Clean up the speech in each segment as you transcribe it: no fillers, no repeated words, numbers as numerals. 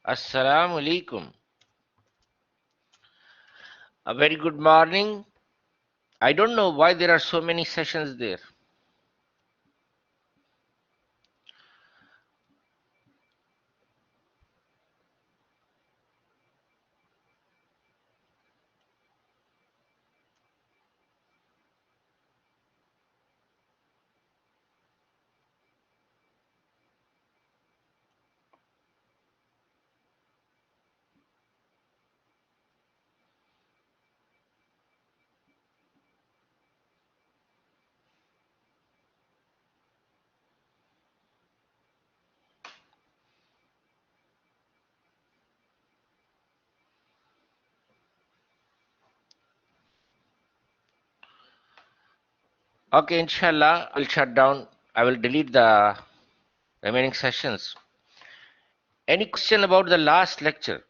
Assalamu alaikum. A very good morning. I don't know why there are so many sessions there. Okay, inshallah, I will shut down. I will delete the remaining sessions. Any question about the last lecture?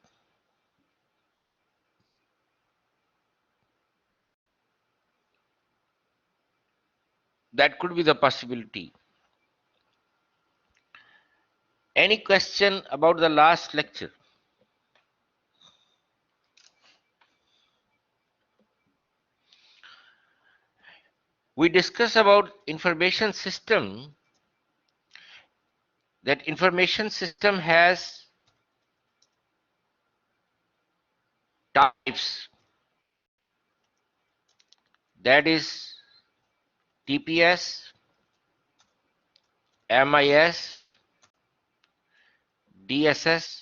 That could be the possibility. Any question about the last lecture? We discussed about information system. That information system has types. That is TPS, MIS, DSS,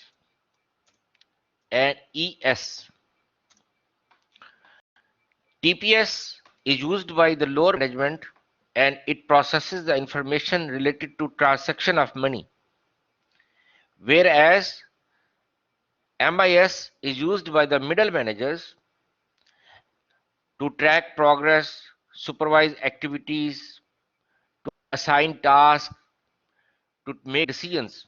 and ES. TPS is used by the lower management and it processes the information related to transaction of money, whereas MIS is used by the middle managers to track progress, supervise activities, assign tasks, to make decisions.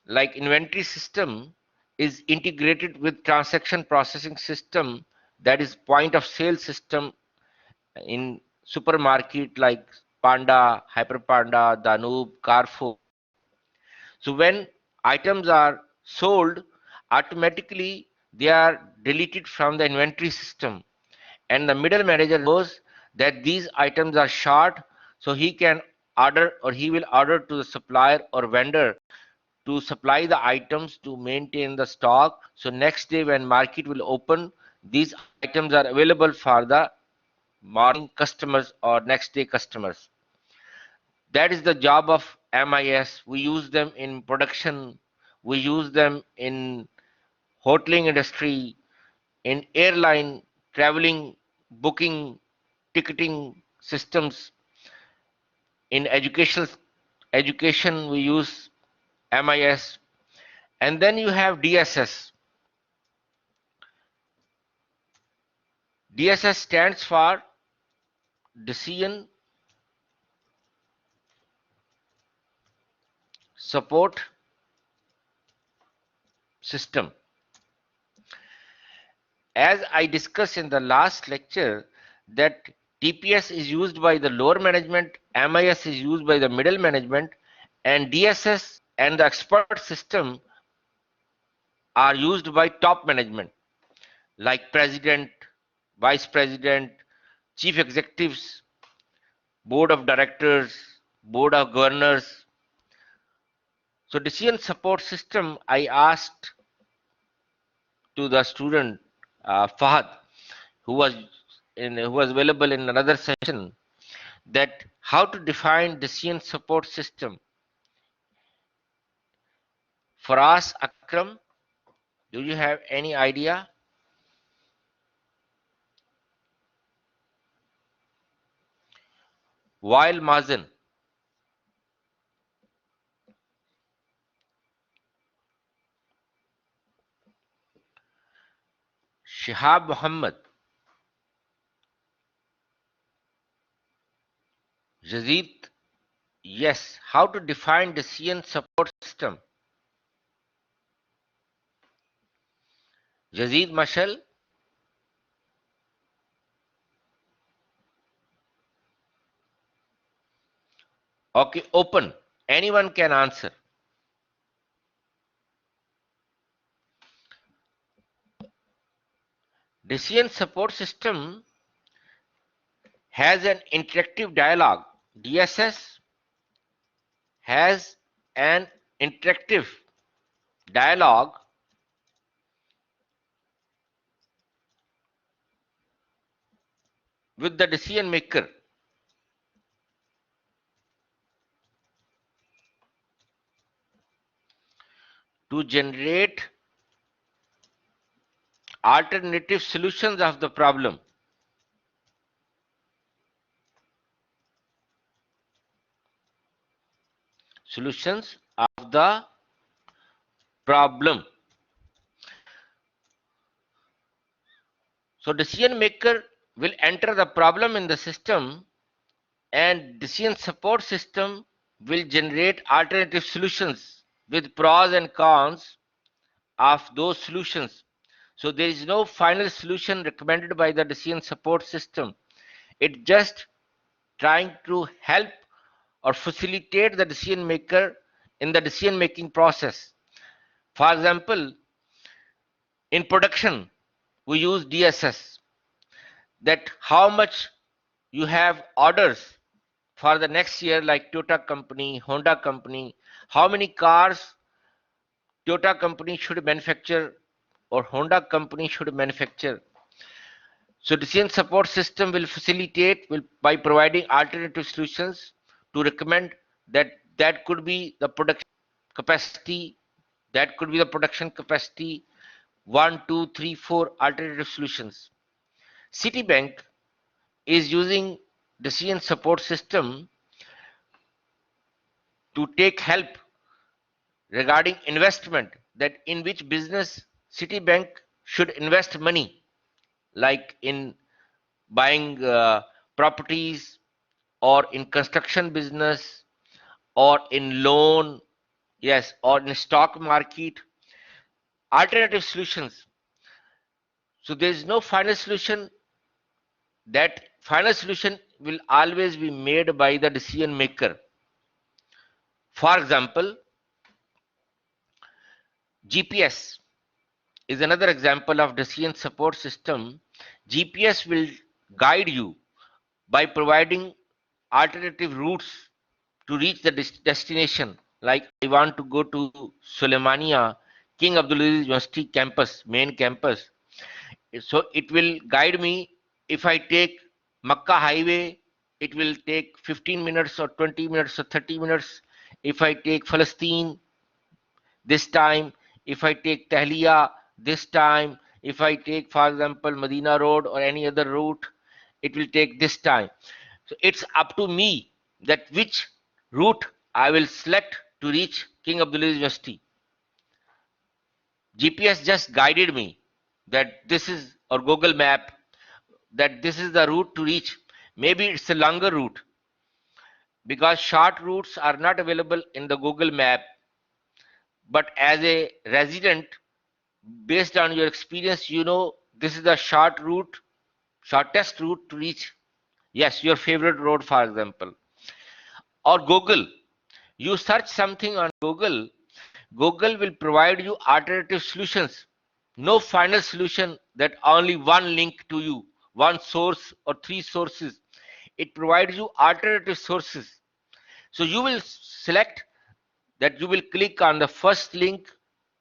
Like inventory system is integrated with transaction processing system, that is point of sale system in supermarket like Panda, Hyper Panda, Danube, Carrefour. So when items are sold, automatically they are deleted from the inventory system, and the middle manager knows that these items are short, so he can order or he will order to the supplier or vendor to supply the items to maintain the stock. So next day when market will open, these items are available for the morning customers or next day customers. That is the job of MIS. We use them in production, we use them in hoteling industry, in airline, traveling, booking, ticketing systems. In education we use MIS. And then you have DSS. DSS stands for Decision Support System. As I discussed in the last lecture, that TPS is used by the lower management, MIS is used by the middle management, and DSS and the expert system are used by top management like president, vice president, chief executives, board of directors, board of governors. So decision support system, I asked to the student Fahad, who was who was available in another session, that how to define decision support system. Faraz Akram, do you have any idea? While Mazen, Shihab Muhammad, Yazid, yes. How to define decision support system? Yazid Mashal, okay, open. Anyone can answer. Decision support system has an interactive dialogue. DSS has an interactive dialogue with the decision maker to generate alternative solutions of the problem. Solutions of the problem. So decision maker will enter the problem in the system and decision support system will generate alternative solutions with pros and cons of those solutions. So there is no final solution recommended by the decision support system. It just trying to help or facilitate the decision maker in the decision making process. For example, in production, we use DSS, that how much you have orders for the next year, like Toyota company, Honda company, how many cars Toyota company should manufacture or Honda company should manufacture. So decision support system will facilitate by providing alternative solutions to recommend that could be the production capacity, that could be the production capacity, one, two, three, four alternative solutions. Citibank is using decision support system to take help regarding investment, that in which business Citibank should invest money, like in buying properties or in construction business or in loan, yes, or in stock market, alternative solutions. So there is no final solution. That final solution will always be made by the decision maker. For example, GPS is another example of decision support system. GPS will guide you by providing alternative routes to reach the destination. Like I want to go to Sulemania, King Abdulaziz University campus, main campus. So it will guide me. If I take Makkah highway, it will take 15 minutes or 20 minutes or 30 minutes. If I take Palestine, this time. If I take Tahliya, this time. If I take, for example, Medina Road or any other route, it will take this time. So it's up to me that which route I will select to reach King Abdulaziz University. GPS just guided me that this is, or Google Map, that this is the route to reach. Maybe it's a longer route because short routes are not available in the Google Map. But as a resident, based on your experience, you know this is the short route, shortest route to reach, yes, your favorite road, for example. Or Google, you search something on Google, Google will provide you alternative solutions. No final solution that only one link to you, one source or three sources. It provides you alternative sources. So you will select that you will click on the first link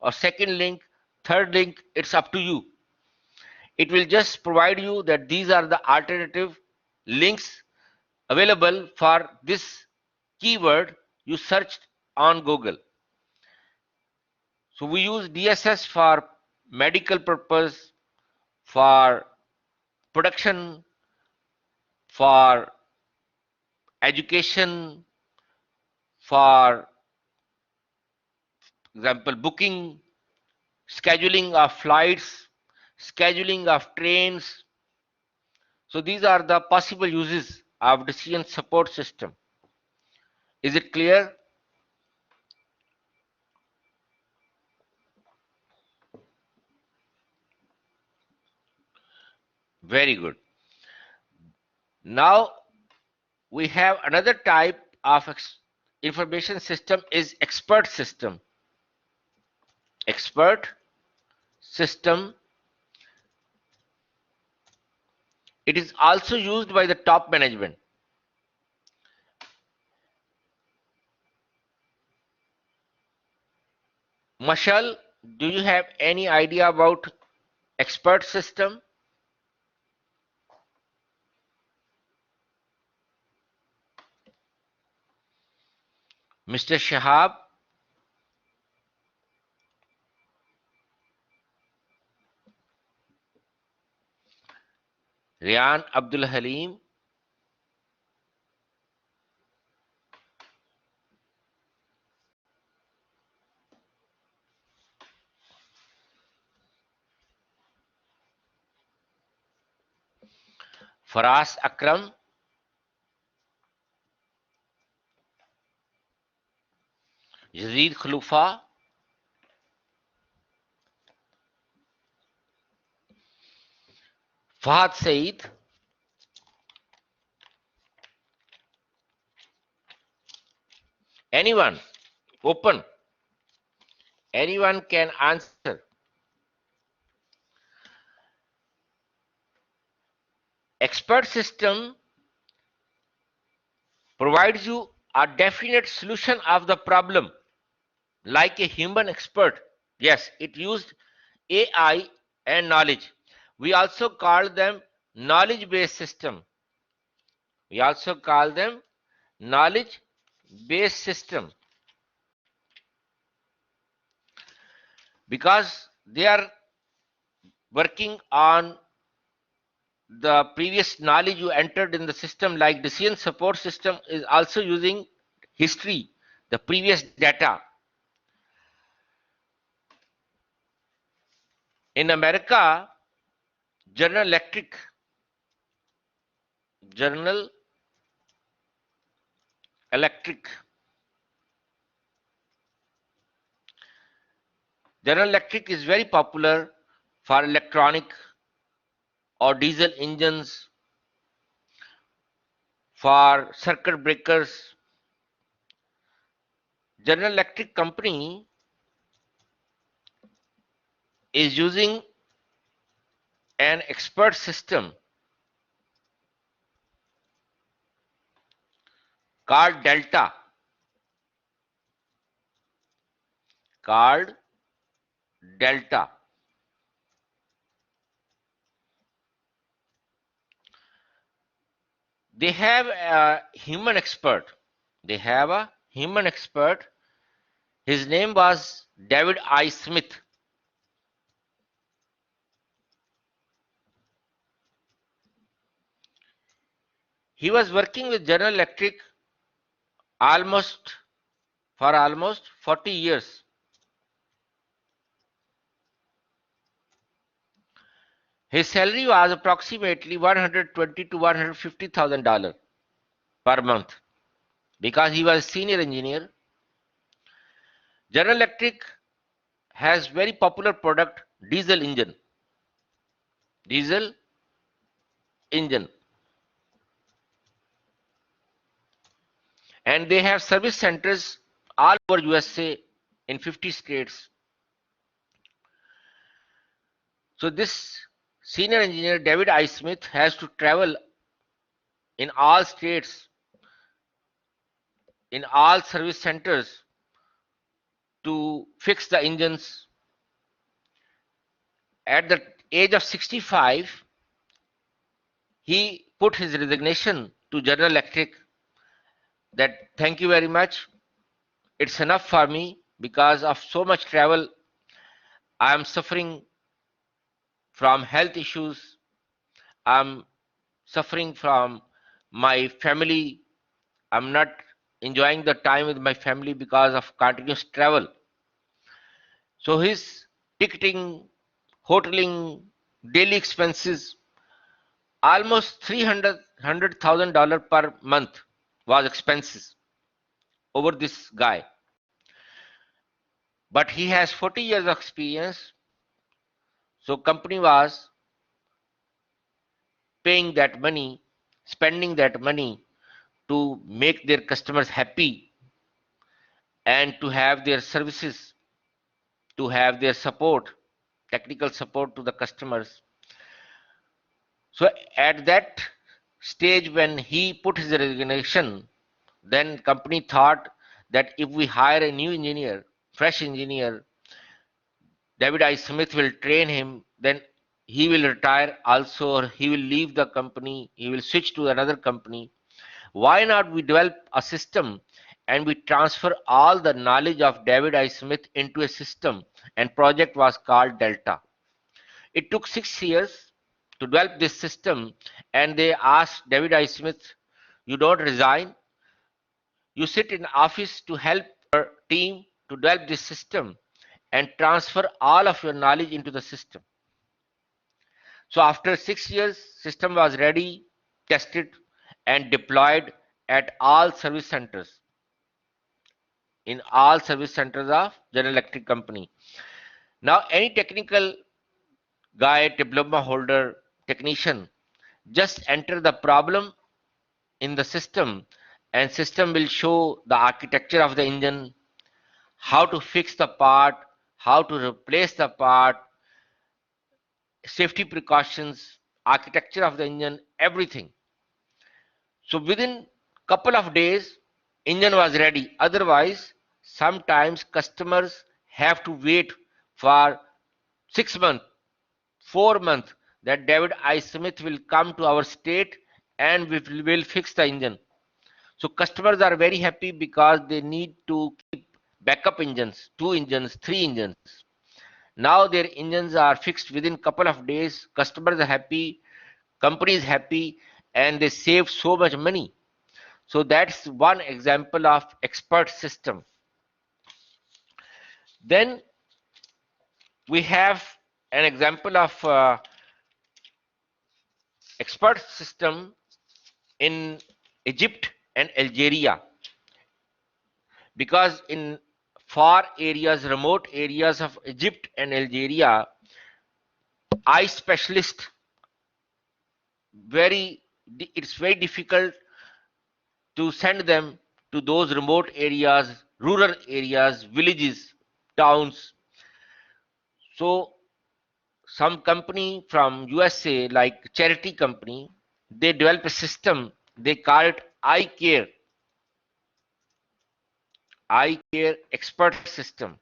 or second link, third link, it's up to you. It will just provide you that these are the alternative links available for this keyword you searched on Google. So we use DSS for medical purpose, for production, for education, for example, booking, scheduling of flights, scheduling of trains. So these are the possible uses of decision support system. Is it clear? Very good. Now we have another type of information system is expert system. Expert system It is also used by the top management. Mashal, do you have any idea about expert system? Mr. Shahab, Rian Abdul Halim, Faraz Akram, Yazid Khlufa, Fahad Saeed, anyone, open, anyone can answer. Expert system provides you a definite solution of the problem like a human expert. Yes, it used AI and knowledge. We also call them knowledge based system. We also call them knowledge based system because they are working on the previous knowledge you entered in the system. Like decision support system is also using history, the previous data. In America, General Electric, General Electric, General Electric is very popular for electronic or diesel engines, for circuit breakers. General Electric company is using an expert system called Delta, called Delta. They have a human expert. They have a human expert. His name was David I. Smith. He was working with General Electric almost for almost 40 years. His salary was approximately 120 to $150,000 per month because he was a senior engineer. General Electric has very popular product diesel engine. Diesel engine. And they have service centers all over USA in 50 states. So this senior engineer David I. Smith has to travel in all states, in all service centers to fix the engines. At the age of 65, he put his resignation to General Electric that thank you very much. It's enough for me because of so much travel. I am suffering from health issues. I'm suffering from my family. I'm not enjoying the time with my family because of continuous travel. So his ticketing, hoteling, daily expenses, almost $300,000 per month was expenses over this guy. But he has 40 years of experience, so company was paying that money, spending that money to make their customers happy and to have their services, to have their support, technical support to the customers. So at that stage when he put his resignation, then company thought that if we hire a new engineer, fresh engineer, David I. Smith will train him, then he will retire also, or he will leave the company, he will switch to another company. Why not we develop a system and we transfer all the knowledge of David I. Smith into a system? And project was called Delta. It took 6 years to develop this system, and they asked David I. Smith, you don't resign, you sit in office to help your team to develop this system and transfer all of your knowledge into the system. So after 6 years, system was ready, tested, and deployed at all service centers, in all service centers of General Electric Company. Now any technical guy, diploma holder, technician, just enter the problem in the system, and system will show the architecture of the engine, how to fix the part, how to replace the part, safety precautions, architecture of the engine, everything. So within couple of days, engine was ready. Otherwise, sometimes customers have to wait for 6 months, 4 months that David I. Smith will come to our state and we will fix the engine. So customers are very happy because they need to keep backup engines, 2 engines, 3 engines. Now their engines are fixed within couple of days. Customers are happy, company is happy, and they save so much money. So that's one example of expert system. Then we have an example of expert system in Egypt and Algeria, because in far areas, remote areas of Egypt and Algeria, eye specialist very it's very difficult to send them to those remote areas, rural areas, villages, towns. So some company from USA, like charity company, they develop a system. They call it eye care expert system,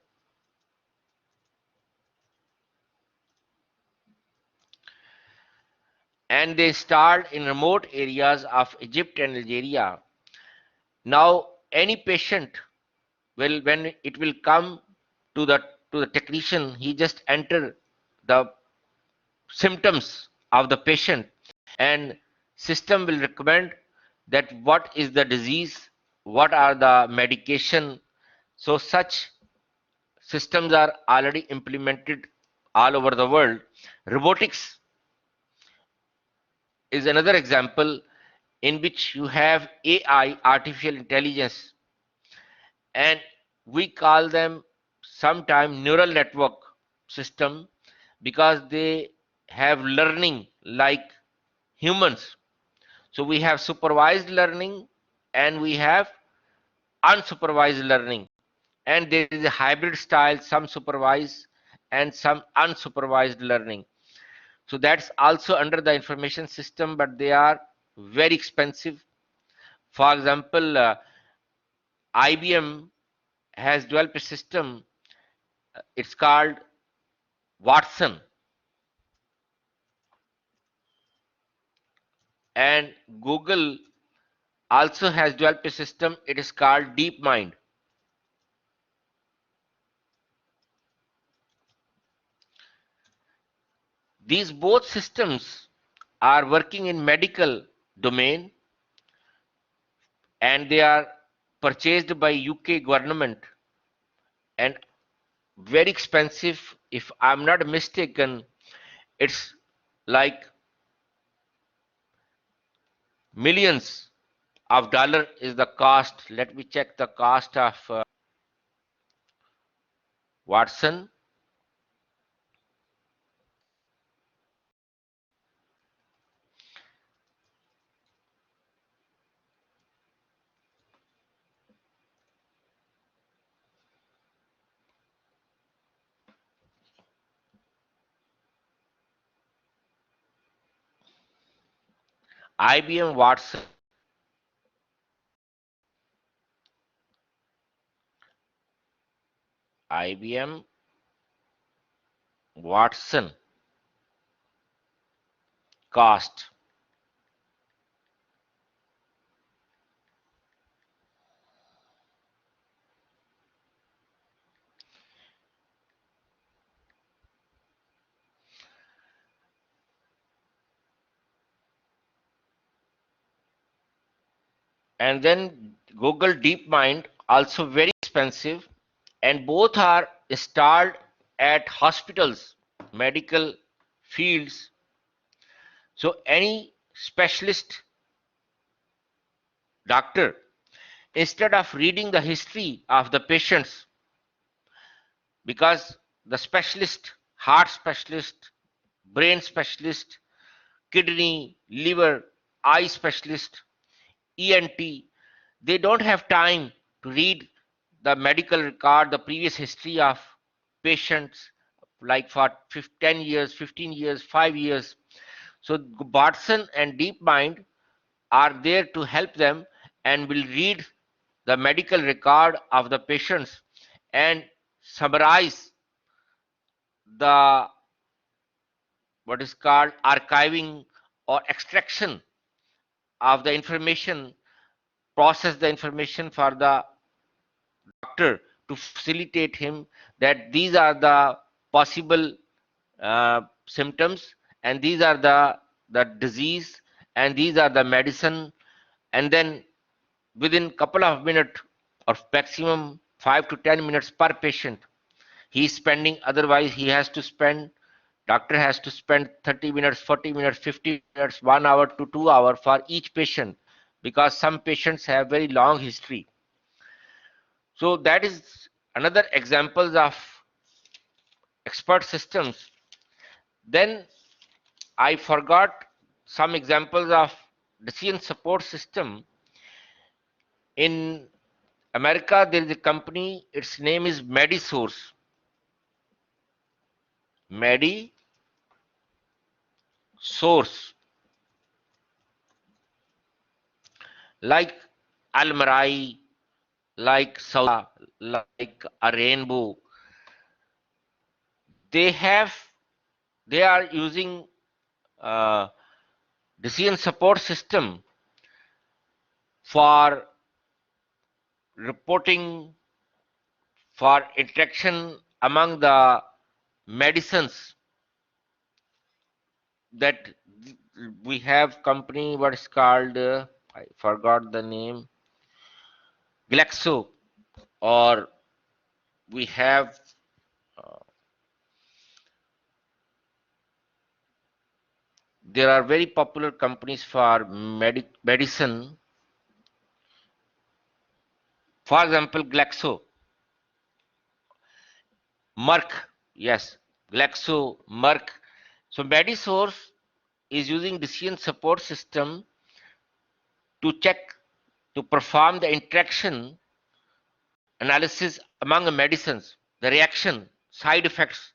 and they start in remote areas of Egypt and Algeria. Now, any patient will, when it will come to the technician, he just enter the symptoms of the patient, and system will recommend that what is the disease, what are the medication. So such systems are already implemented all over the world. Robotics is another example in which you have AI, artificial intelligence, and we call them sometime neural network system because they have learning like humans. So we have supervised learning and we have unsupervised learning, and there is a hybrid style, some supervised and some unsupervised learning. So that's also under the information system, but they are very expensive. For example, IBM has developed a system, it's called Watson, and Google also has developed a system, it is called DeepMind. These both systems are working in medical domain, and they are purchased by UK government and very expensive. If I'm not mistaken, it's like millions of dollar is the cost. Let me check the cost of Watson. IBM Watson, IBM Watson cost. And then Google DeepMind, also very expensive, and both are installed at hospitals, medical fields. So any specialist doctor, instead of reading the history of the patients, because the specialist, heart specialist, brain specialist, kidney, liver, eye specialist, ENT, they don't have time to read the medical record, the previous history of patients, like for 10 years, 15 years, 5 years. So Watson and DeepMind are there to help them and will read the medical record of the patients and summarize the what is called archiving or extraction of the information, process the information for the doctor to facilitate him that these are the possible symptoms, and these are the disease, and these are the medicine. And then within couple of minutes or maximum 5 to 10 minutes per patient he is spending, otherwise he has to spend, doctor has to spend 30 minutes, 40 minutes, 50 minutes, 1 hour to 2 hour for each patient, because some patients have very long history. So that is another examples of expert systems. Then I forgot some examples of decision support system. In America, there is a company, its name is MediSource. MediSource, like Almarai, like Sauda, like a Rainbow. They have, they are using uh, decision support system for reporting, for interaction among the medicines that we have company what is called I forgot the name, Glaxo, or we have uh, there are very popular companies for medicine, for example Glaxo, Merck, yes, Glaxo, Merck. So Medisource is using decision support system to check, to perform the interaction analysis among the medicines, the reaction, side effects,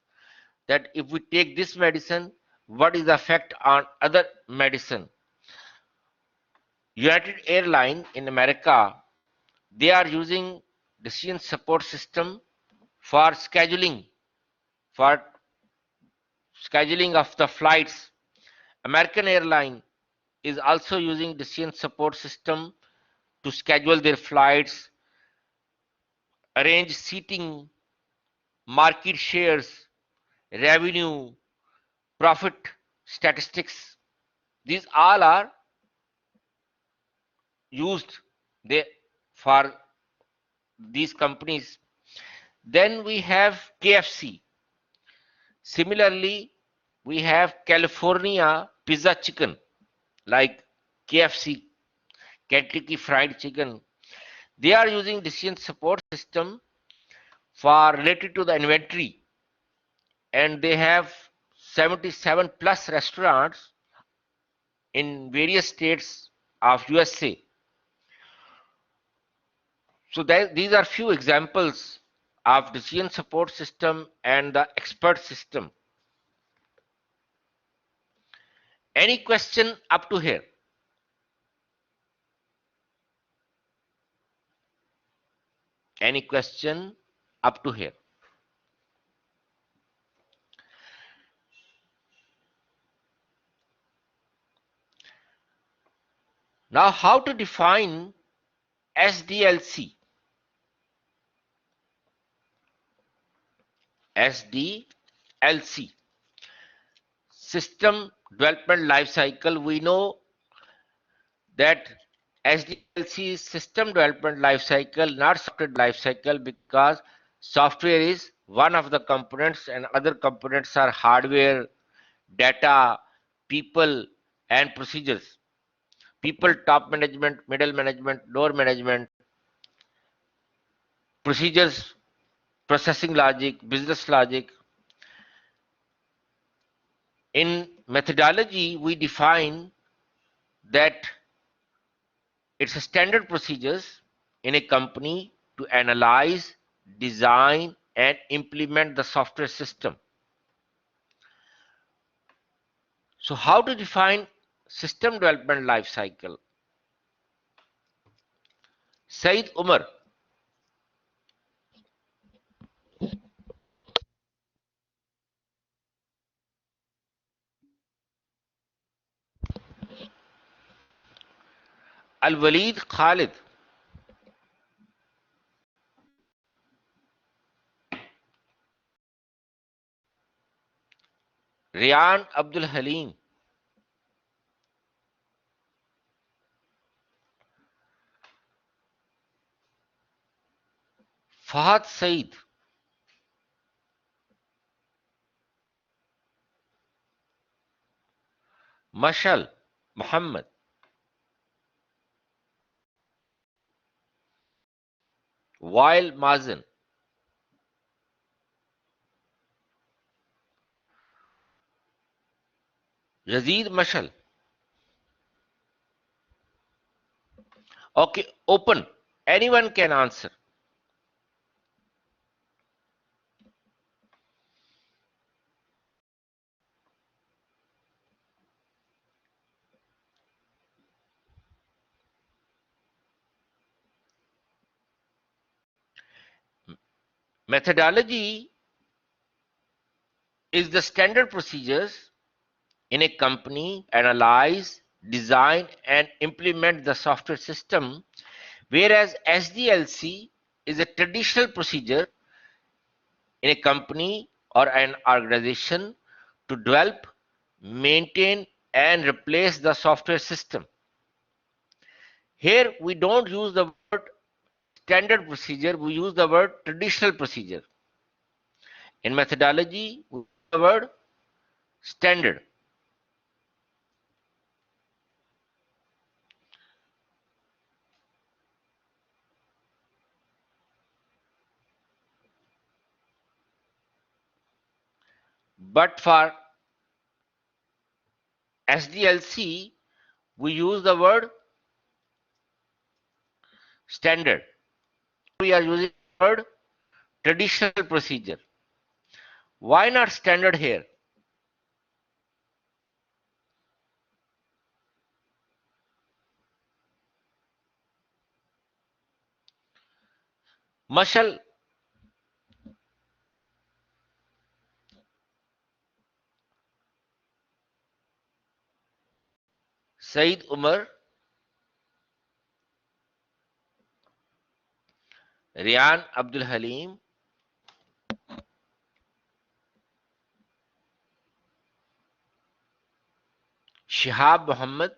that if we take this medicine, what is the effect on other medicine. United Airlines in America, they are using decision support system for for scheduling of the flights. American Airlines is also using decision support system to schedule their flights, arrange seating, market shares, revenue, profit statistics. These all are used they for these companies. Then we have KFC. Similarly, we have California Pizza Chicken, like KFC, Kentucky Fried Chicken. They are using decision support system for related to the inventory, and they have 77 plus restaurants in various states of USA. So these are few examples of decision support system and the expert system. Any question up to here? Any question up to here? Now, how to define SDLC? SDLC, System Development Lifecycle. We know that SDLC is System Development Lifecycle, not Software Lifecycle, because software is one of the components and other components are hardware, data, people, and procedures. People, top management, middle management, lower management, procedures, processing logic, business logic. In methodology, we define that it's a standard procedures in a company to analyze, design, and implement the software system. So, how to define system development life cycle? Said Umar. Al Walid Khalid. Riyan Abdul Halim. Fahad Said. Mashal Muhammad. Wael Mazen. Yazid Mashal. Okay, open. Anyone can answer. Methodology is the standard procedures in a company analyze, design, and implement the software system, whereas SDLC is a traditional procedure in a company or an organization to develop, maintain, and replace the software system. Here we don't use the word standard procedure, we use the word traditional procedure. In methodology, we use the word standard. But for SDLC, we use the word standard. We are using the word traditional procedure. Why not standard here? Mashal, Said Umar, Riyan Abdul Halim, Shihab Muhammad,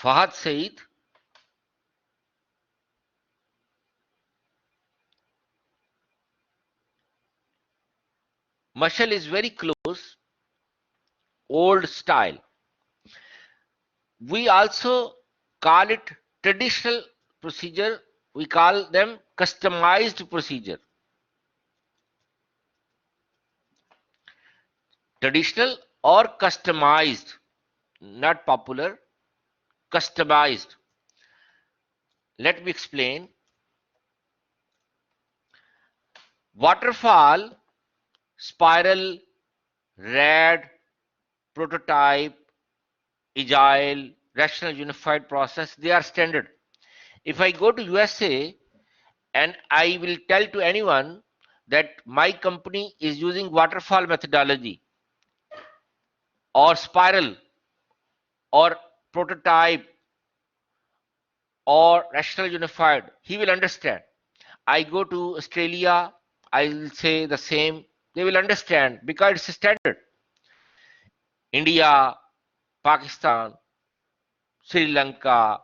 Fahad Said, Mashal is very close, old style. We also call it traditional procedure. We call them customized procedure. Traditional or customized, not popular, customized. Let me explain. Waterfall, spiral, RAD, prototype, agile, rational unified process, they are standard. If I go to USA and I will tell to anyone that my company is using waterfall methodology or spiral or prototype or rational unified, he will understand. I go to Australia, I will say the same, they will understand because it's a standard. India, Pakistan, Sri Lanka,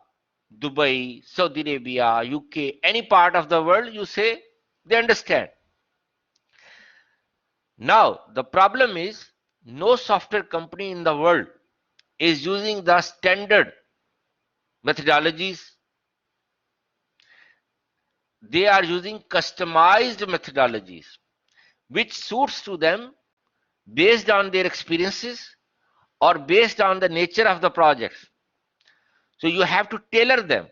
Dubai, Saudi Arabia, UK, any part of the world you say, they understand. Now, the problem is no software company in the world is using the standard methodologies. They are using customized methodologies which suits to them based on their experiences or based on the nature of the projects. So you have to tailor them.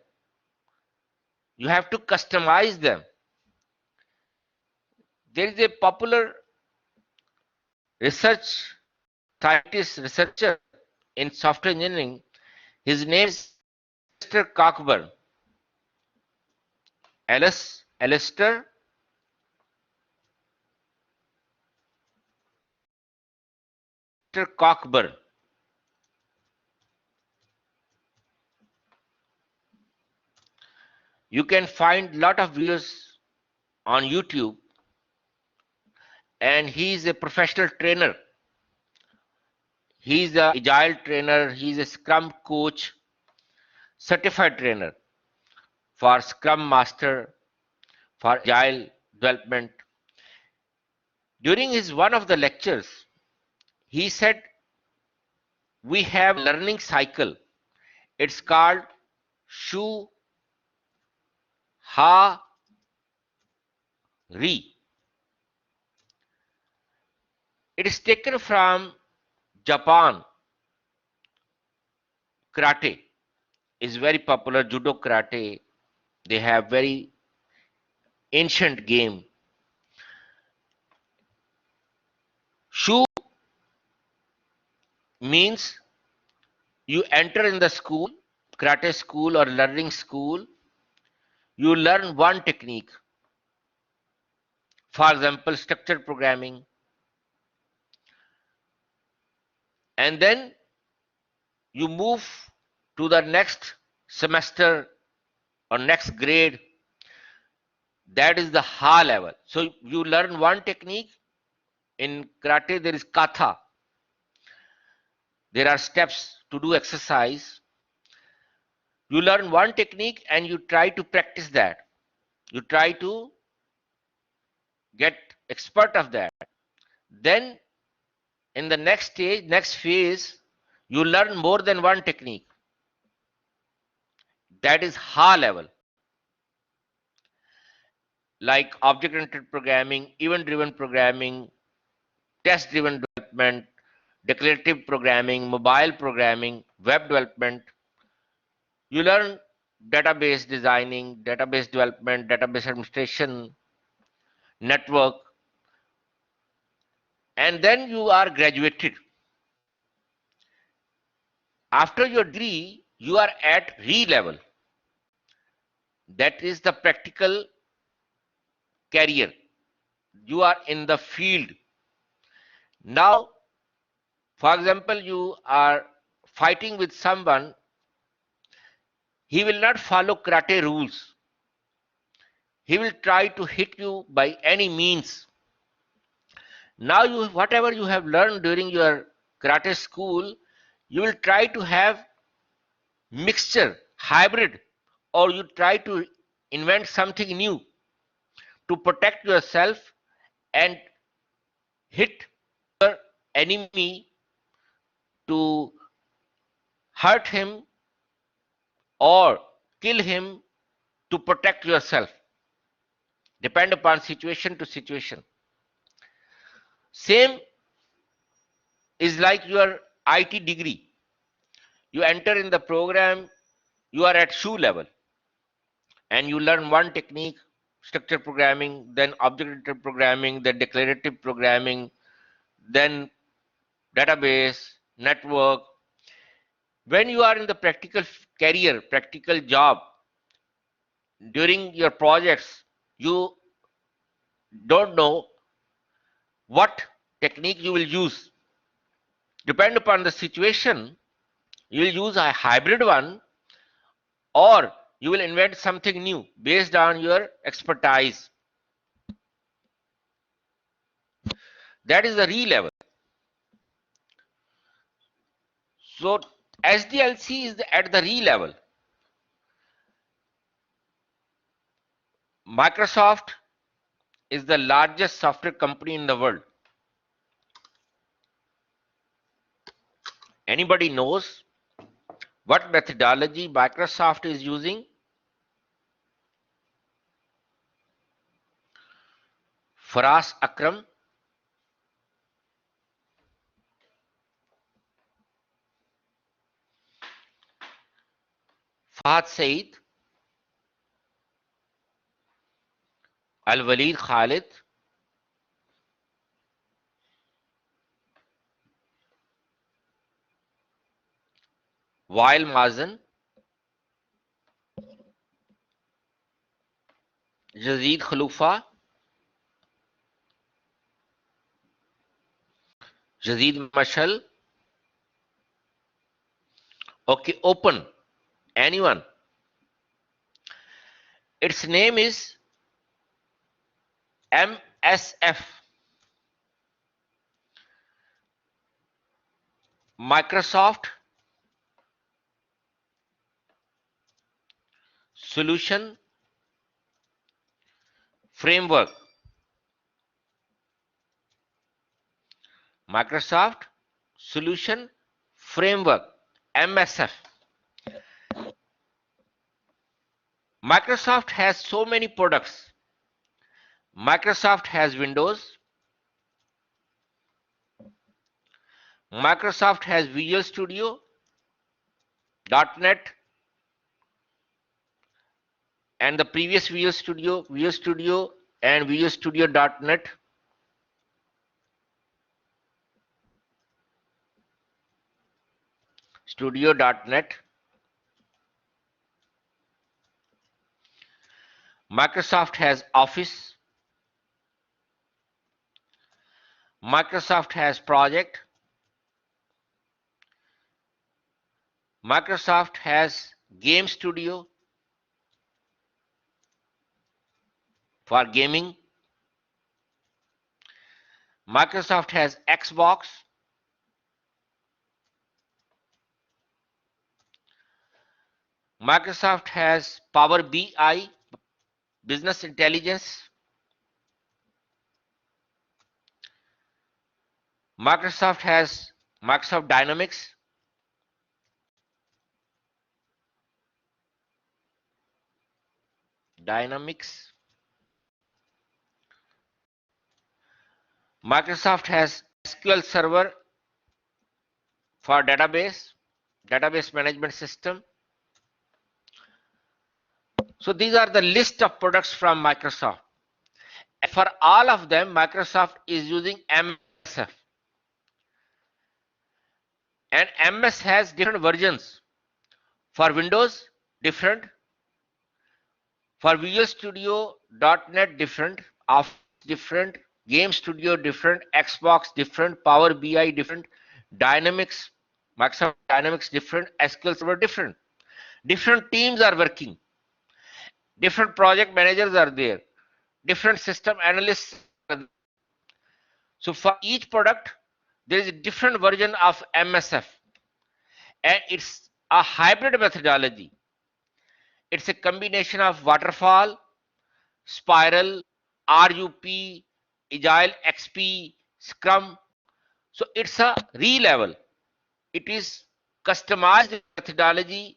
You have to customize them. There is a popular research scientist, researcher in software engineering. His name is Alistair Cockburn. Alistair Cockburn. You can find a lot of videos on YouTube, and he is a professional trainer. He is an agile trainer. He is a Scrum coach, certified trainer for Scrum Master, for agile development. During his one of the lectures, he said we have learning cycle. It's called Shu Ha Ri. It is taken from Japan. Karate is very popular. Judo karate. They have very ancient game. Shu means you enter in the school, karate school or learning school. You learn one technique. For example, structured programming. And then you move to the next semester or next grade. That is the Ha level. So you learn one technique. In karate, there is kata. There are steps to do exercise. You learn one technique and you try to practice that. You try to get expert of that. Then in the next stage, next phase, you learn more than one technique. That is Ha level. Like object-oriented programming, event-driven programming, test-driven development, declarative programming, mobile programming, web development. You learn database designing, database development, database administration, network, and then you are graduated. After your degree, you are at Re level. That is the practical career. You are in the field. Now, for example, you are fighting with someone, he will not follow karate rules. He will try to hit you by any means. Now, whatever you have learned during your karate school, you will try to have mixture, hybrid, or you try to invent something new to protect yourself and hit your enemy to hurt him or kill him to protect yourself. Depend upon situation to situation. Same is like your IT degree. You enter in the program, you are at shoe level and you learn one technique, structured programming, then object-oriented programming, then declarative programming, then database, network. When you are in the practical career, practical job, during your projects, you don't know what technique you will use. Depend upon the situation, you will use a hybrid one, or you will invent something new based on your expertise. That is the re-level. So SDLC is at the re-level. Microsoft is the largest software company in the world. Anybody knows what methodology Microsoft is using? Faraz Akram, Fahad Saeed, Al Walid Khalid, Wael Mazen, Yazid Khalufa, Yazid Mashal. Okay, open. Anyone? Its name is MSF, Microsoft Solution Framework. Microsoft Solution Framework, MSF. Microsoft has so many products. Microsoft has Windows, Microsoft has Visual Studio, .NET, and the previous Visual Studio and Visual Studio .NET. Studio.NET. Microsoft has Office. Microsoft has Project. Microsoft has Game Studio for gaming. Microsoft has Xbox. Microsoft has Power BI, Business Intelligence. Microsoft has Microsoft Dynamics. Microsoft has SQL Server for database management system. So these are the list of products from Microsoft. And for all of them, Microsoft is using MSF. And MS has different versions. For Windows, different. For Visual Studio .NET, different. Office, different. Game Studio, different. Xbox, different. Power BI, different. Dynamics, Microsoft Dynamics, different. SQL Server, different. Different teams are working. Different project managers are there. Different system analysts are there. So for each product, there is a different version of MSF. And it's a hybrid methodology. It's a combination of waterfall, spiral, RUP, Agile XP, Scrum. So it's a re-level. It is customized methodology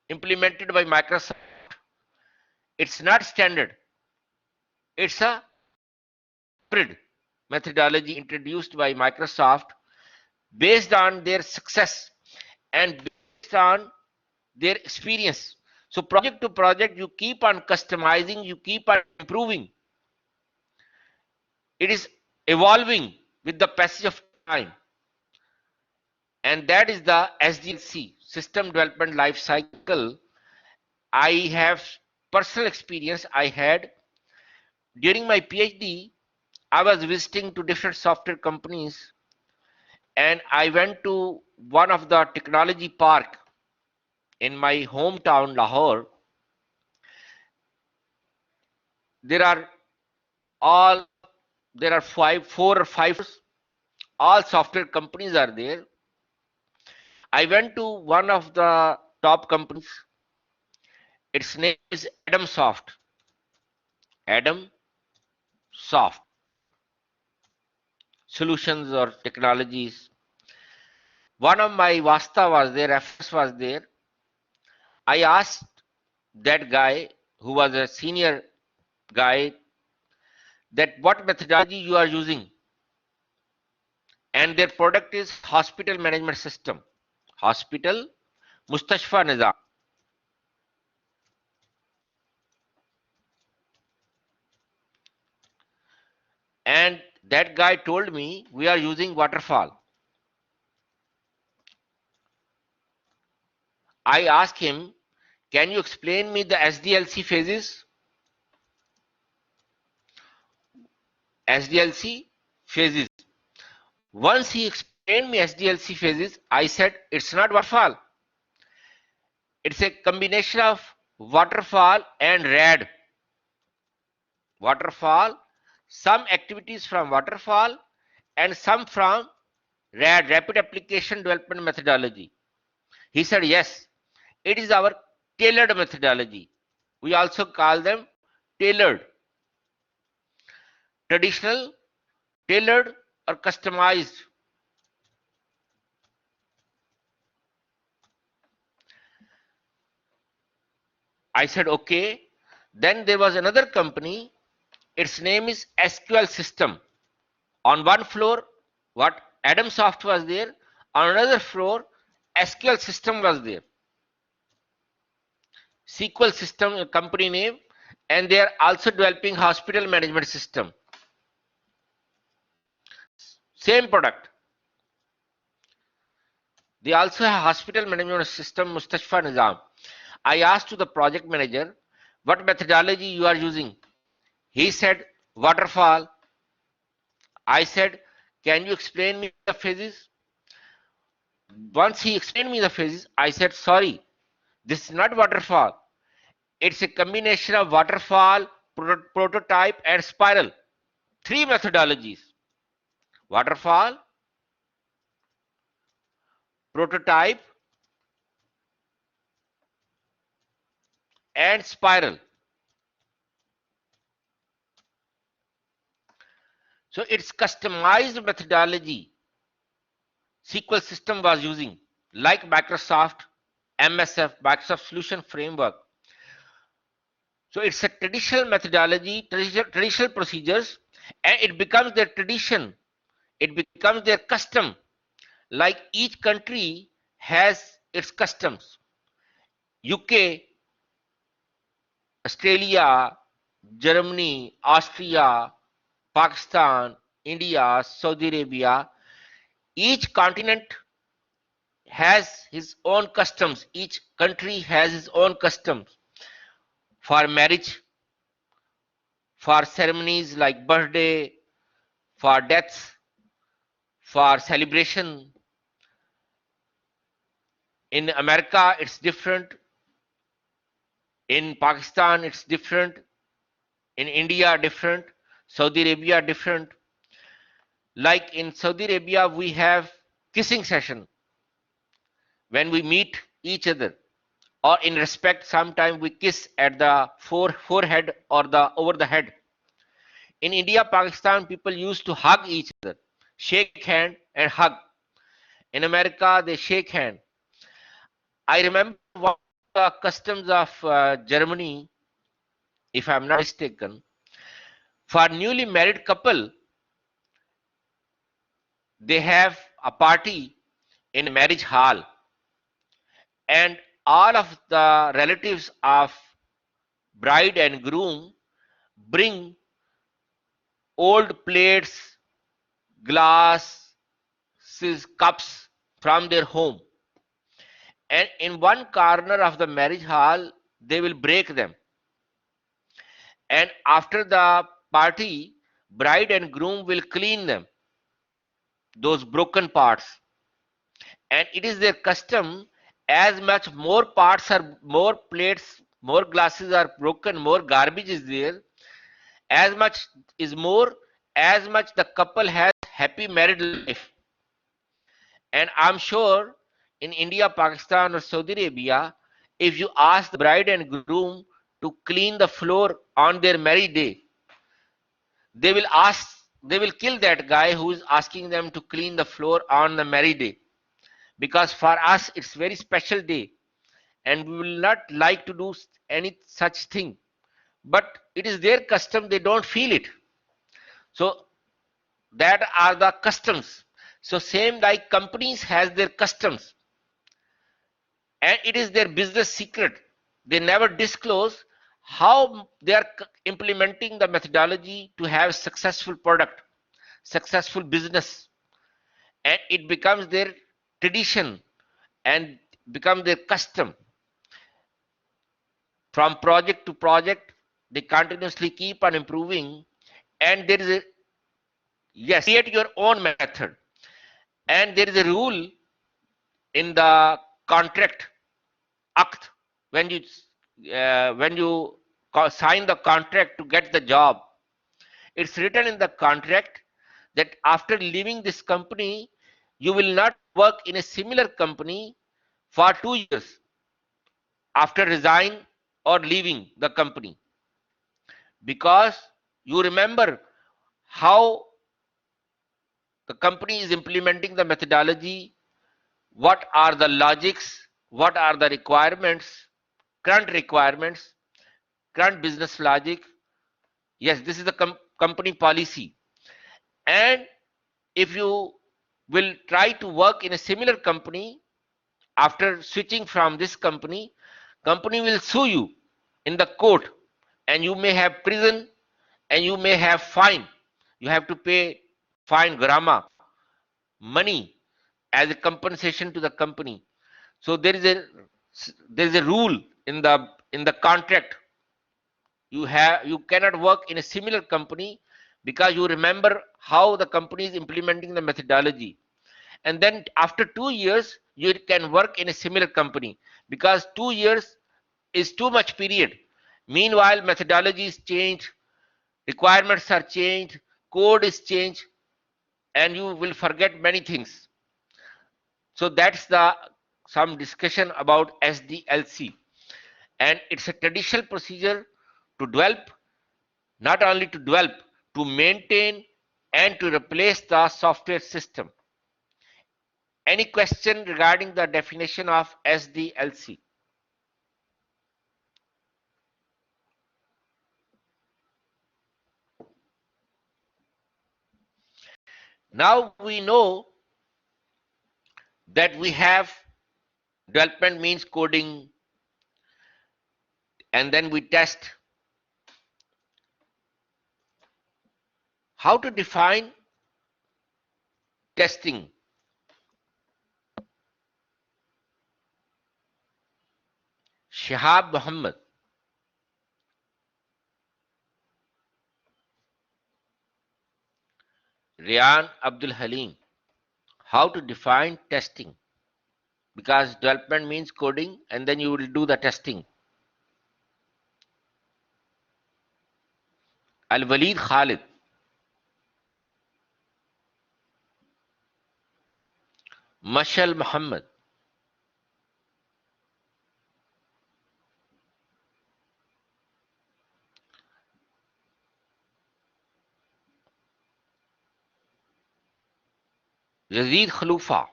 implemented by Microsoft. It's not standard. It's a hybrid methodology introduced by Microsoft based on their success and based on their experience. So project to project, you keep on customizing, you keep on improving. It is evolving with the passage of time. and that is the SDLC, System Development Life Cycle. I have personal experience I had during my PhD. I was visiting to different software companies, and I went to one of the technology park in my hometown Lahore. There are all there are four or five all software companies are there. I went to one of the top companies. Its name is Adam Soft Solutions or Technologies. One of my Vasta was there, FS was there. I asked that guy who was a senior guy that what methodology you are using, and their product is hospital management system, hospital Mustashfa Nizam. And that guy told me we are using waterfall. I asked him, can you explain me the SDLC phases? SDLC phases. Once he explained me SDLC phases, I said it's not waterfall. It's a combination of waterfall and RAD. Waterfall, some activities from waterfall and some from RAD, Rapid Application Development Methodology. He said, yes, it is our tailored methodology. We also call them tailored, traditional, tailored, or customized. I said, okay. Then there was another company. Its name is SQL System. On one floor, what Adam Soft was there. On another floor, SQL System was there. SQL System company name, and they are also developing hospital management system. Same product. They also have hospital management system Mustashfa Nizam. I asked to the project manager, what methodology you are using? He said, waterfall. I said, can you explain me the phases? Once he explained me the phases, I said, sorry, this is not waterfall. It's a combination of waterfall, prototype, and spiral. Three methodologies: waterfall, prototype, and spiral. So it's customized methodology SQL system was using, like Microsoft MSF, Microsoft Solution Framework. So it's a traditional methodology, traditional procedures, and it becomes their tradition. It becomes their custom. Like each country has its customs. UK, Australia, Germany, Austria, Pakistan, India, Saudi Arabia. Each continent has his own customs. Each country has his own customs for marriage, for ceremonies like birthday, for deaths, for celebration. In America, it's different. In Pakistan, it's different. In India, different. Saudi Arabia, different. Like in Saudi Arabia, we have kissing session when we meet each other, or in respect, sometimes we kiss at the forehead or the over the head. In India, Pakistan, people used to hug each other, shake hand and hug. In America, they shake hand. I remember one of the customs of Germany, if I'm not mistaken, for newly married couple, they have a party in a marriage hall, and all of the relatives of bride and groom bring old plates, glass, cups from their home, and in one corner of the marriage hall they will break them, and after the party bride and groom will clean them, those broken parts. And it is their custom, as much more parts are, more plates, more glasses are broken, more garbage is there, as much is more, as much the couple has happy married life. And I'm sure in India, Pakistan, or Saudi Arabia, if you ask the bride and groom to clean the floor on their marriage day, they will ask, they will kill that guy who is asking them to clean the floor on the marriage day, because for us it's very special day and we will not like to do any such thing, but it is their custom, they don't feel it. So that are the customs. So same like companies has their customs, and it is their business secret, they never disclose how they are implementing the methodology to have successful product, successful business, and it becomes their tradition and become their custom. From project to project they continuously keep on improving, and there is a, yes, create your own method. And there is a rule in the contract act, when you sign the contract to get the job, it's written in the contract that after leaving this company you will not work in a similar company for 2 years after resign or leaving the company, because you remember how the company is implementing the methodology, what are the logics, what are the requirements, current business logic. Yes, this is the company policy. And if you will try to work in a similar company after switching from this company, company will sue you in the court, and you may have prison, and you may have fine, you have to pay fine grama money as a compensation to the company. So there is a rule in the contract, you cannot work in a similar company, because you remember how the company is implementing the methodology, and then after 2 years you can work in a similar company, because 2 years is too much period. Meanwhile methodology is changed, requirements are changed, code is changed, and you will forget many things. So that's the some discussion about SDLC, and it's a traditional procedure to develop, not only to develop, to maintain and to replace the software system. Any question regarding the definition of SDLC? Now we know that we have development means coding, and then we test. How to define testing? Shihab Muhammad, Rian Abdul Halim. How to define testing? Because development means coding, and then you will do the testing. Al Walid Khalid, Mashal Muhammad, Yazid Khalufa,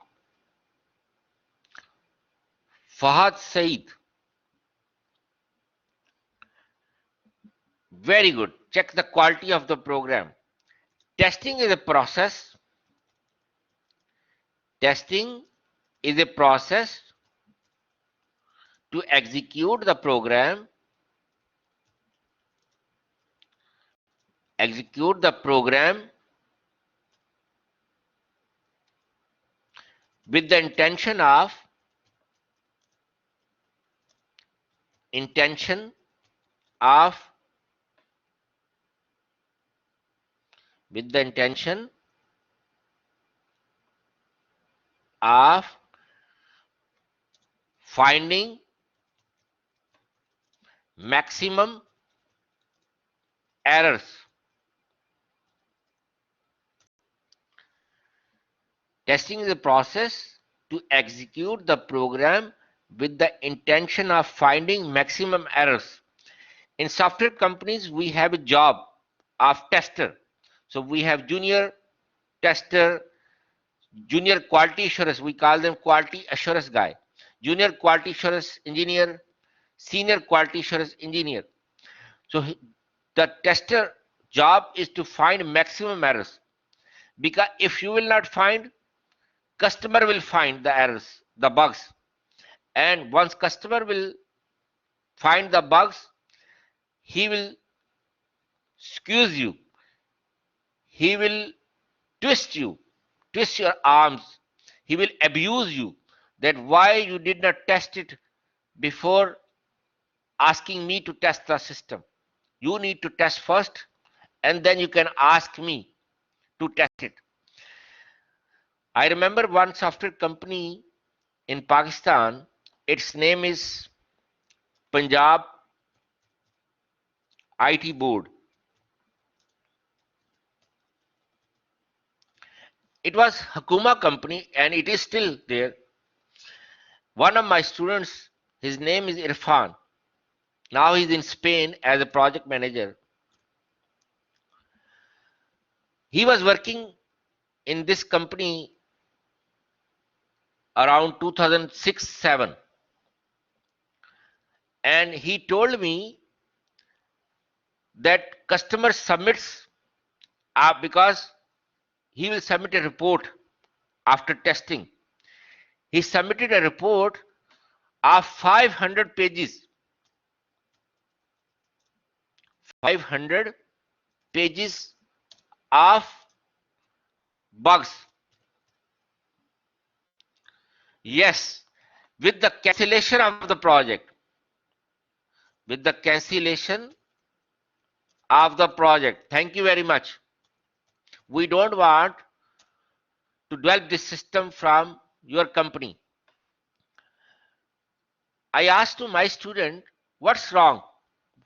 Fahad Said. Very good. Check the quality of the program. Testing is a process. Testing is a process to execute the program, execute the program with the intention of with the intention of finding maximum errors. Testing is a process to execute the program with the intention of finding maximum errors. In software companies, we have a job of tester. So we have junior tester, junior quality assurance, we call them quality assurance guy, junior quality assurance engineer, senior quality assurance engineer. So the tester job is to find maximum errors, because if you will not find, customer will find the errors, the bugs, and once customer will find the bugs, he will squeeze you, he will twist you, twist your arms, he will abuse you, that why you did not test it before asking me to test the system. You need to test first, and then you can ask me to test it. I remember one software company in Pakistan, its name is Punjab IT Board. It was Hakuma company and it is still there. One of my students, his name is Irfan. Now he's in Spain as a project manager. He was working in this company around 2006-7, and he told me that customer submits because he will submit a report after testing. He submitted a report of 500 pages. 500 pages of bugs. Yes, with the cancellation of the project. With the cancellation of the project. Thank you very much. We don't want to develop this system from your company. I asked to my student, what's wrong?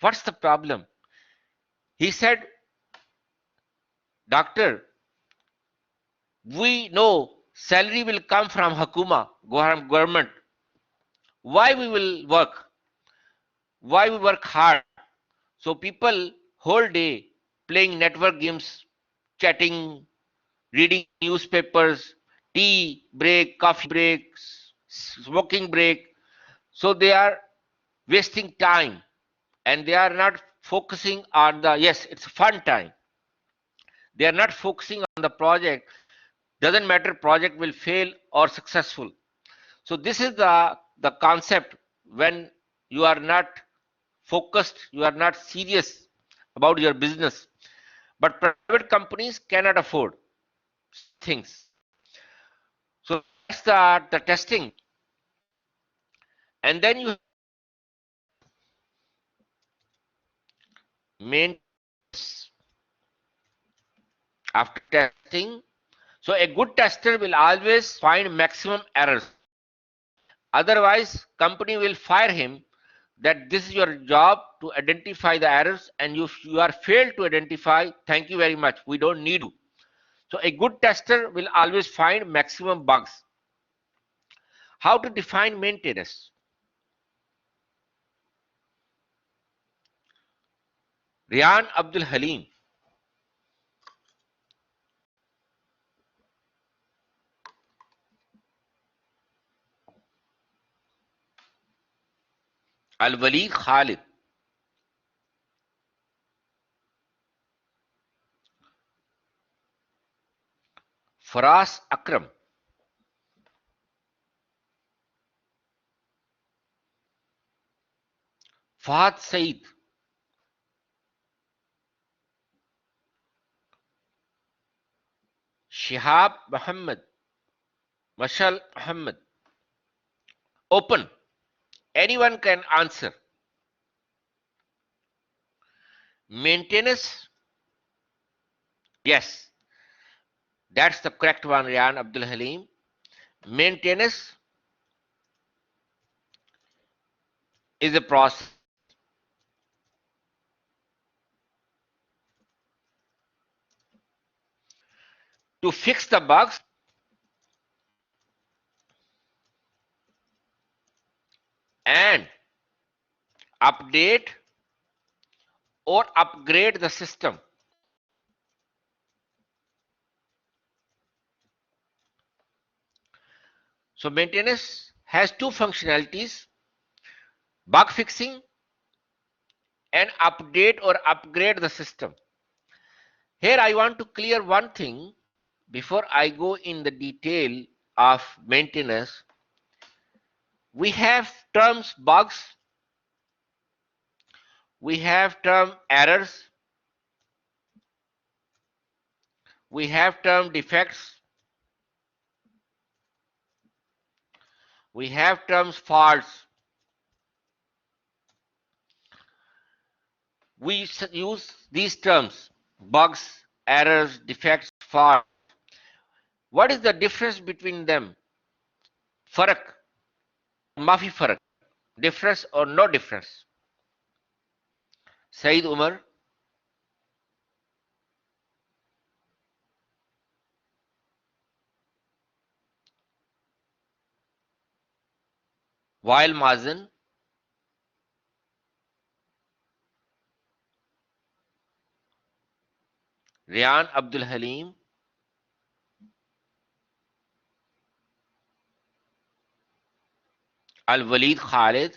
What's the problem? He said, doctor, we know salary will come from Hakuma, government. Why we will work? Why we work hard? So people whole day playing network games, chatting, reading newspapers, tea break, coffee breaks, smoking break. So they are wasting time and they are not focusing on the, yes, it's fun time. They are not focusing on the project. Doesn't matter project will fail or successful. So this is the concept. When you are not focused, you are not serious about your business. But private companies cannot afford things. So that's the testing. And then you main after testing. So a good tester will always find maximum errors. Otherwise, company will fire him, that this is your job to identify the errors, and if you are failed to identify, thank you very much, we don't need you. So a good tester will always find maximum bugs. How to define maintenance? Rian Abdul Halim. Al Walid Khalid. Faraz Akram. Fahad Saeed. Shihab Muhammad. Mashal Muhammad. Open. Anyone can answer. Maintenance. Yes, that's the correct one, Ryan Abdul Halim. Maintenance is a process to fix the bugs and update or upgrade the system. So maintenance has two functionalities: bug fixing and update or upgrade the system. Here I want to clear one thing before I go in the detail of maintenance. We have terms bugs, we have term errors, we have term defects, we have terms faults. We use these terms: bugs, errors, defects, faults. What is the difference between them? Farak, mafi farak, difference or no difference? Saeed Umar, Wael Mazen, Rian Abdul Halim, Al Walid Khalid,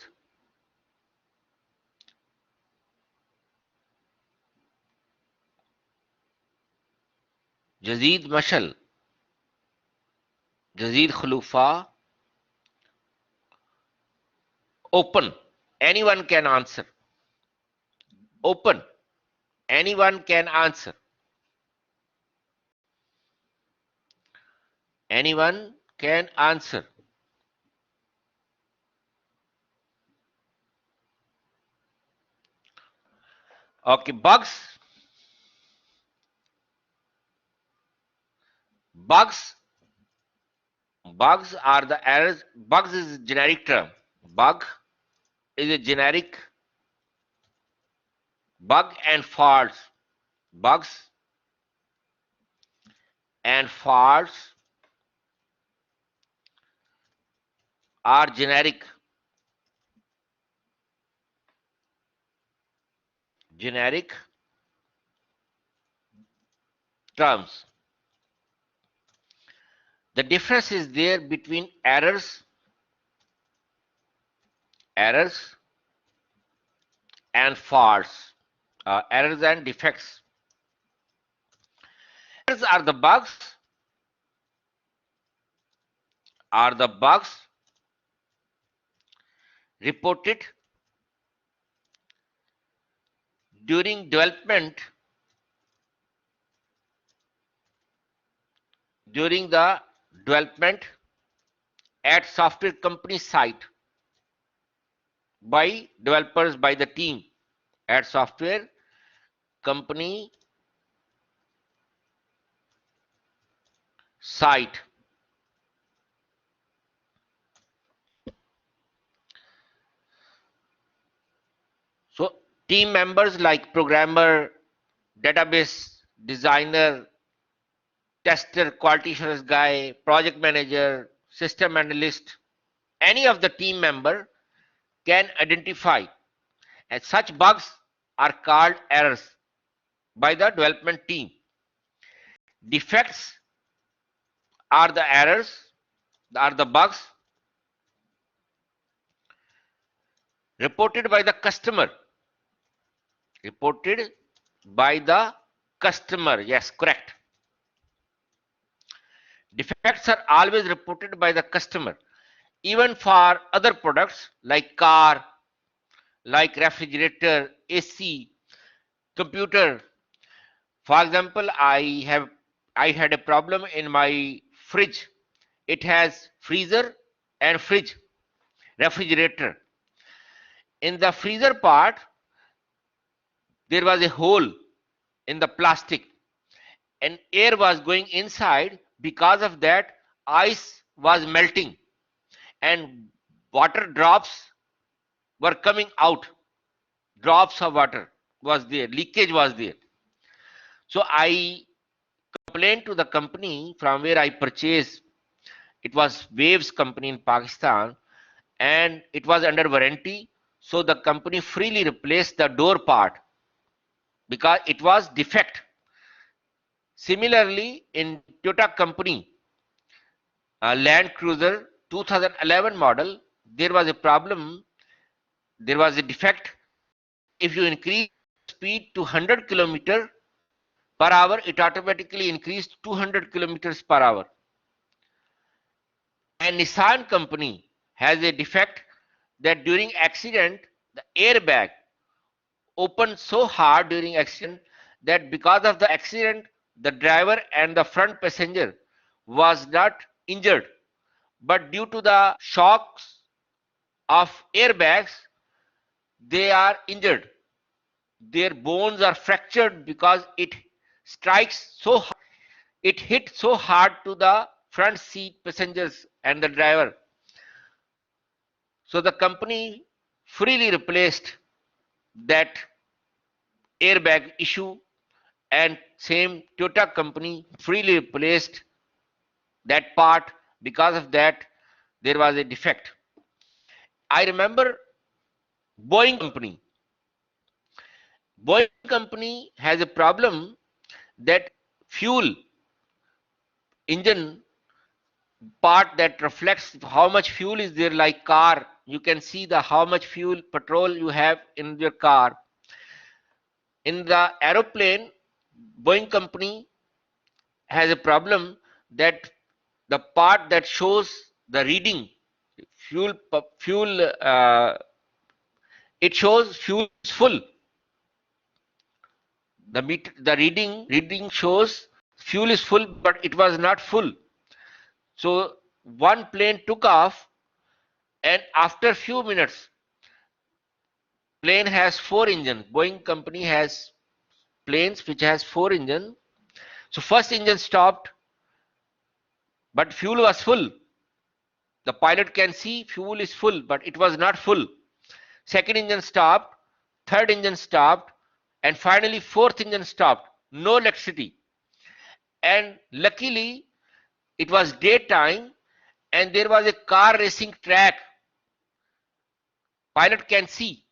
Jazid Mashal, Jazid Khulufa. Open. Anyone can answer. Open. Anyone can answer. Anyone can answer. Okay, bugs. Bugs. Bugs are the errors. Bugs is a generic term. Bug is a generic. Bug and faults. Bugs and faults are generic. Generic terms. The difference is there between errors, errors and faults, errors and defects. Errors are the bugs reported during the development at software company site by developers, by the team at software company site. So team members like programmer, database designer, tester, quality assurance guy, project manager, system analyst, any of the team member can identify, and such bugs are called errors by the development team. Defects are the errors, are the bugs reported by the customer. Reported by the customer. Yes, correct. Defects are always reported by the customer, even for other products like car, like refrigerator, AC, computer. For example, I had a problem in my fridge. it has freezer and fridge, refrigerator. In the freezer part, there was a hole in the plastic and air was going inside. Because of that, ice was melting and water drops were coming out. Drops of water was there, leakage was there. So I complained to the company from where I purchased. It was Waves company in Pakistan, and it was under warranty. So the company freely replaced the door part because it was defect. Similarly, in Toyota company, Land Cruiser 2011 model, there was a problem. There was a defect. If you increase speed to 100 kilometer per hour, it automatically increased 200 kilometers per hour. And Nissan company has a defect that during accident, the airbag opened so hard during accident that because of the accident, the driver and the front passenger was not injured, but due to the shocks of airbags, they are injured. Their bones are fractured because it strikes so hard. It hit so hard to the front seat passengers and the driver. So the company freely replaced that airbag issue, and same Toyota company freely replaced that part. Because of that, there was a defect. I remember Boeing company. Boeing company has a problem that fuel engine part that reflects how much fuel is there, like car. You can see the how much fuel petrol you have in your car. In the aeroplane, Boeing company has a problem that the part that shows the reading fuel it shows fuel is full. The reading shows fuel is full, but it was not full. So one plane took off, and after few minutes, plane has four engines. Boeing company has planes which has four engines. So first engine stopped, but fuel was full. The pilot can see fuel is full, but it was not full. Second engine stopped, third engine stopped, and finally fourth engine stopped. No electricity. And luckily, it was daytime and there was a car racing track. Pilot can see.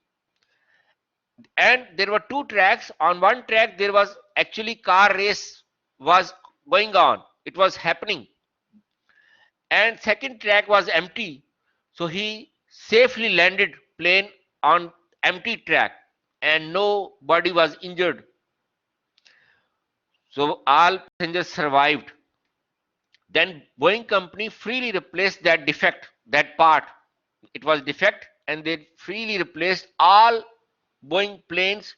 And there were two tracks. On one track, there was actually car race was going on. It was happening. And second track was empty. So he safely landed plane on empty track and nobody was injured. So all passengers survived. Then Boeing company freely replaced that defect, that part. It was defect, and they freely replaced all Boeing planes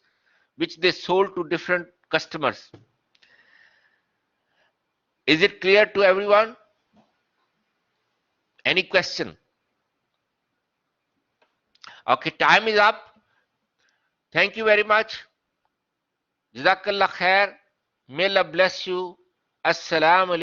which they sold to different customers. Is it clear to everyone? Any question? Okay, time is up. Thank you very much. Jazakallah khair. May Allah bless you. Assalamu alaikum.